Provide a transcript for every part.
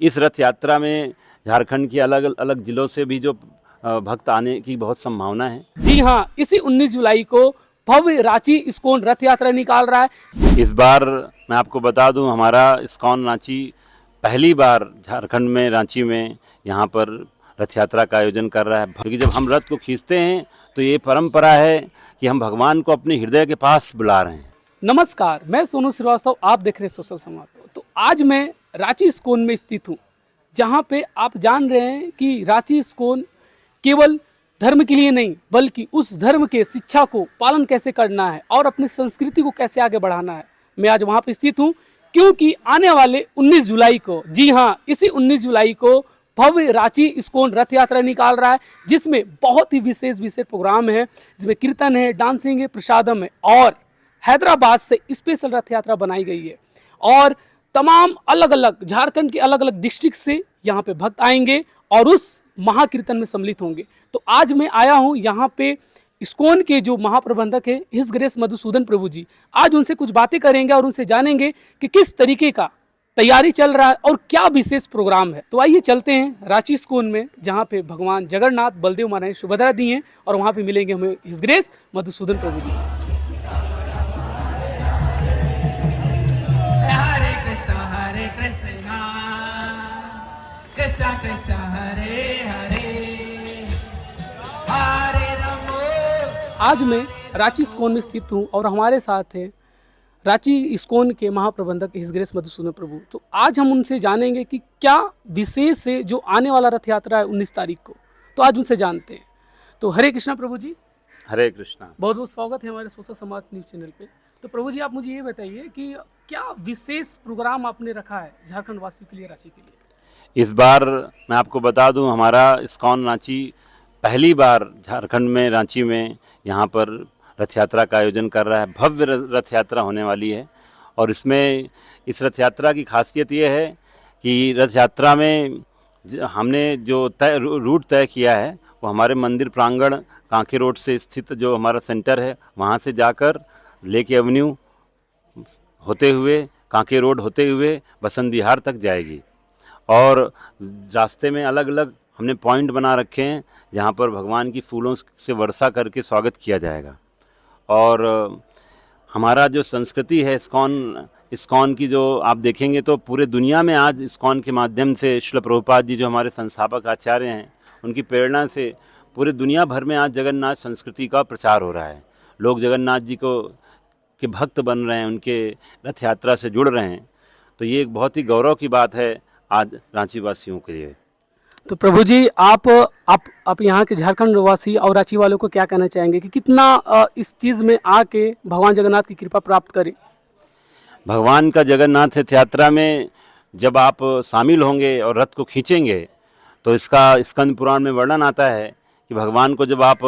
इस रथ यात्रा में झारखंड की अलग अलग जिलों से भी जो भक्त आने की बहुत संभावना है। जी हाँ, इसी 19 जुलाई को भव्य रांची इस्कॉन रथ यात्रा निकाल रहा है। इस बार मैं आपको बता दूं, हमारा इस्कॉन रांची पहली बार झारखंड में रांची में यहाँ पर रथ यात्रा का आयोजन कर रहा है। क्योंकि जब हम रथ को खींचते हैं तो ये परंपरा है कि हम भगवान को अपने हृदय के पास बुला रहे हैं। नमस्कार, मैं सोनू श्रीवास्तव, आप देख रहे हैं सोशल संवाद। तो आज मैं रांची इस्कॉन में स्थित हूँ, जहाँ पे आप जान रहे हैं कि रांची इस्कॉन केवल धर्म के लिए नहीं, बल्कि उस धर्म के शिक्षा को पालन कैसे करना है और अपनी संस्कृति को कैसे आगे बढ़ाना है। मैं आज वहाँ पे स्थित हूँ क्योंकि आने वाले 19 जुलाई को, जी हाँ, इसी 19 जुलाई को भव्य रांची इस्कॉन रथ यात्रा निकाल रहा है, जिसमें बहुत ही विशेष प्रोग्राम है, जिसमें कीर्तन है, डांसिंग है, प्रसादम है और हैदराबाद से स्पेशल रथ यात्रा बनाई गई है और तमाम अलग अलग झारखंड के अलग अलग डिस्ट्रिक्ट से यहाँ पे भक्त आएंगे और उस महाकीर्तन में सम्मिलित होंगे। तो आज मैं आया हूँ यहाँ पे इस्कॉन के जो महाप्रबंधक है हिज ग्रेस मधुसूदन प्रभु जी। आज उनसे कुछ बातें करेंगे और उनसे जानेंगे कि किस तरीके का तैयारी चल रहा है और क्या विशेष प्रोग्राम है। तो आइए चलते हैं रांची इस्कॉन में, जहाँ पे भगवान जगन्नाथ, बलदेव महाराज, सुभद्रा दी हैं और वहाँ पे मिलेंगे हमें हिज ग्रेस मधुसूदन प्रभु जी। कृष्णा कृष्णा हरे हरे हरे राम। आज मैं रांची इस्कॉन में स्थित हूँ और हमारे साथ हैं रांची इस्कॉन के महाप्रबंधक हिज ग्रेस मधुसूदन प्रभु। तो आज हम उनसे जानेंगे कि क्या विशेष है जो आने वाला रथ यात्रा है 19 तारीख को। तो आज उनसे जानते हैं। तो हरे कृष्णा प्रभु जी। हरे कृष्णा। बहुत बहुत स्वागत है हमारे सोशल समाज न्यूज़ चैनल पे। तो प्रभु जी, आप मुझे ये बताइए कि क्या विशेष प्रोग्राम आपने रखा है झारखंड वासियों के लिए, रांची के लिए। इस बार मैं आपको बता दूं, हमारा इस्कॉन रांची पहली बार झारखंड में रांची में यहाँ पर रथ यात्रा का आयोजन कर रहा है। भव्य रथ यात्रा होने वाली है और इसमें इस रथ यात्रा की खासियत ये है कि रथ यात्रा में हमने जो रूट तय किया है वो हमारे मंदिर प्रांगण कांके रोड से स्थित जो हमारा सेंटर है वहाँ से जाकर लेक एवेन्यू होते हुए, कांके रोड होते हुए बसंत विहार तक जाएगी और रास्ते में अलग अलग हमने पॉइंट बना रखे हैं जहाँ पर भगवान की फूलों से वर्षा करके स्वागत किया जाएगा। और हमारा जो संस्कृति है इस्कॉन की, जो आप देखेंगे तो पूरे दुनिया में आज इस्कॉन के माध्यम से श्रील प्रभुपाद जी जो हमारे संस्थापक आचार्य हैं, उनकी प्रेरणा से पूरे दुनिया भर में आज जगन्नाथ संस्कृति का प्रचार हो रहा है। लोग जगन्नाथ जी के भक्त बन रहे हैं, उनके रथ यात्रा से जुड़ रहे हैं। तो ये एक बहुत ही गौरव की बात है आज रांची वासियों के लिए। तो प्रभु जी, आप यहाँ के झारखंड वासी और रांची वालों को क्या कहना चाहेंगे कि कितना इस चीज़ में आके भगवान जगन्नाथ की कृपा प्राप्त करें। भगवान का जगन्नाथ रथ यात्रा में जब आप शामिल होंगे और रथ को खींचेंगे तो इसका स्कंद पुराण में वर्णन आता है कि भगवान को जब आप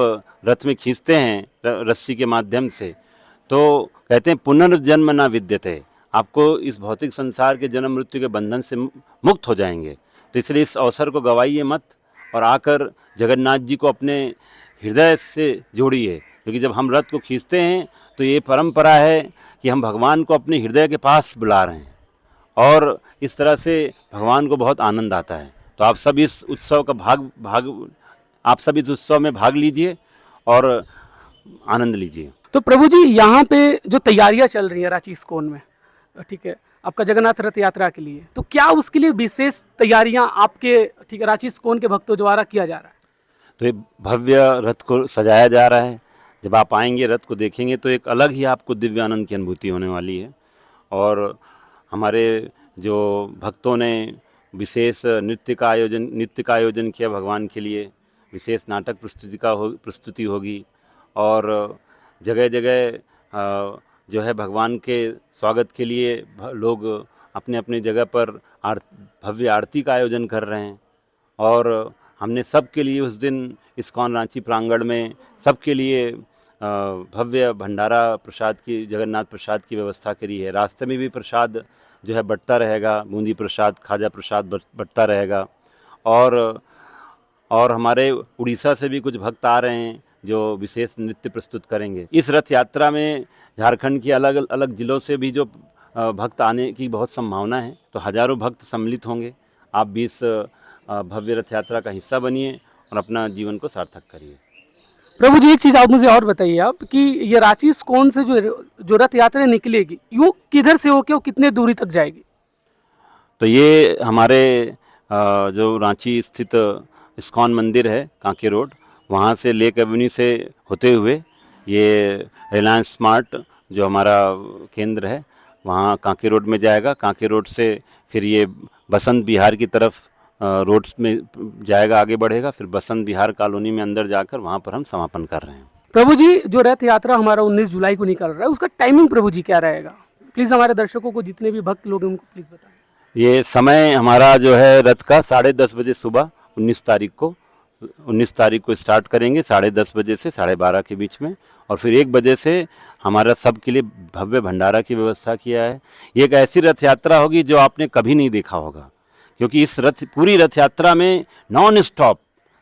रथ में खींचते हैं रस्सी के माध्यम से, तो कहते हैं पुनर्जन्म न विद्यते, आपको इस भौतिक संसार के जन्म मृत्यु के बंधन से मुक्त हो जाएंगे। तो इसलिए इस अवसर को गवाइए मत और आकर जगन्नाथ जी को अपने हृदय से जोड़िए। क्योंकि जब हम रथ को खींचते हैं तो ये परंपरा है कि हम भगवान को अपने हृदय के पास बुला रहे हैं और इस तरह से भगवान को बहुत आनंद आता है। तो आप सब इस उत्सव का आप सब इस उत्सव में भाग लीजिए और आनंद लीजिए। तो प्रभु जी, यहाँ पे जो तैयारियाँ चल रही हैं रांची इस्कॉन में, ठीक है, आपका जगन्नाथ रथ यात्रा के लिए, तो क्या उसके लिए विशेष तैयारियां आपके, ठीक है, रांची इस्कॉन के भक्तों द्वारा किया जा रहा है। तो ये भव्य रथ को सजाया जा रहा है। जब आप आएंगे, रथ को देखेंगे तो एक अलग ही आपको दिव्य आनंद की अनुभूति होने वाली है। और हमारे जो भक्तों ने विशेष नृत्य का आयोजन किया भगवान के लिए। विशेष नाटक प्रस्तुति होगी और जगह जगह जो है भगवान के स्वागत के लिए लोग अपने अपने जगह पर भव्य आरती का आयोजन कर रहे हैं। और हमने सबके लिए उस दिन इस्कॉन रांची प्रांगण में सबके लिए भव्य भंडारा प्रसाद की, जगन्नाथ प्रसाद की व्यवस्था करी है। रास्ते में भी प्रसाद जो है बंटता रहेगा, बूंदी प्रसाद, खाजा प्रसाद बंटता रहेगा। और हमारे उड़ीसा से भी कुछ भक्त आ रहे हैं जो विशेष नृत्य प्रस्तुत करेंगे। इस रथ यात्रा में झारखंड की अलग अलग जिलों से भी जो भक्त आने की बहुत संभावना है। तो हजारों भक्त सम्मिलित होंगे। आप भी इस भव्य रथ यात्रा का हिस्सा बनिए और अपना जीवन को सार्थक करिए। प्रभु जी, एक चीज़ आप मुझे और बताइए आप कि ये रांची इस्कॉन से जो रथ यात्रा निकलेगी वो किधर से होके और कितने दूरी तक जाएगी? तो ये हमारे जो रांची स्थित इस्कॉन मंदिर है कांके रोड, वहाँ से लेक एवेन्यू से होते हुए ये रिलायंस स्मार्ट जो हमारा केंद्र है वहाँ कांके रोड में जाएगा। कांके रोड से फिर ये बसंत विहार की तरफ रोड में जाएगा, आगे बढ़ेगा, फिर बसंत विहार कॉलोनी में अंदर जाकर वहाँ पर हम समापन कर रहे हैं। प्रभु जी, जो रथ यात्रा हमारा 19 जुलाई को निकल रहा है उसका टाइमिंग प्रभु जी क्या रहेगा? प्लीज़ हमारे दर्शकों को, जितने भी भक्त लोग हैं उनको प्लीज़ बताएं। ये समय हमारा जो है रथ का 10:30 बजे सुबह 19 तारीख को स्टार्ट करेंगे 10:30 बजे से 12:30 के बीच में, और फिर 1 बजे से हमारा सबके लिए भव्य भंडारा की व्यवस्था किया है। ये एक ऐसी रथ यात्रा होगी जो आपने कभी नहीं देखा होगा, क्योंकि इस पूरी रथ यात्रा में नॉन स्टॉप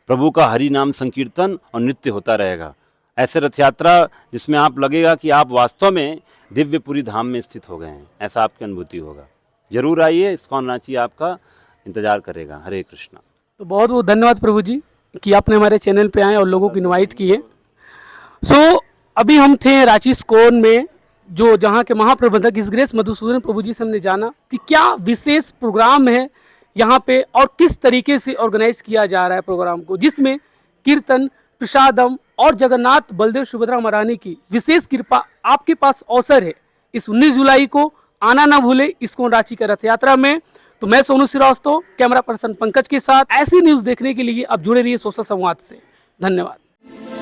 प्रभु का हरि नाम संकीर्तन और नृत्य होता रहेगा। ऐसे रथ यात्रा जिसमें आप लगेगा कि आप वास्तव में दिव्यपुरी धाम में स्थित हो गए हैं, ऐसा आपकी अनुभूति होगा। जरूर आइए, इस्कॉन रांची आपका इंतजार करेगा। हरे कृष्णा। तो बहुत बहुत धन्यवाद प्रभु जी कि आपने हमारे चैनल पे आए और लोगों को इनवाइट किए। अभी हम थे रांची इस्कॉन में, जो जहाँ के महाप्रबंधक इस ग्रेस मधुसूदन प्रभु जी से हमने जाना कि क्या विशेष प्रोग्राम है यहाँ पे और किस तरीके से ऑर्गेनाइज किया जा रहा है प्रोग्राम को, जिसमें कीर्तन, प्रसादम और जगन्नाथ बलदेव सुभद्रा महारानी की विशेष कृपा आपके पास अवसर है। इस 19 जुलाई को आना ना भूले इस्कॉन रांची का रथ यात्रा में। तो मैं सोनू श्रीवास्तव, कैमरा पर्सन पंकज के साथ ऐसी न्यूज़ देखने के लिए आप जुड़े रहिए सोशल संवाद से। धन्यवाद।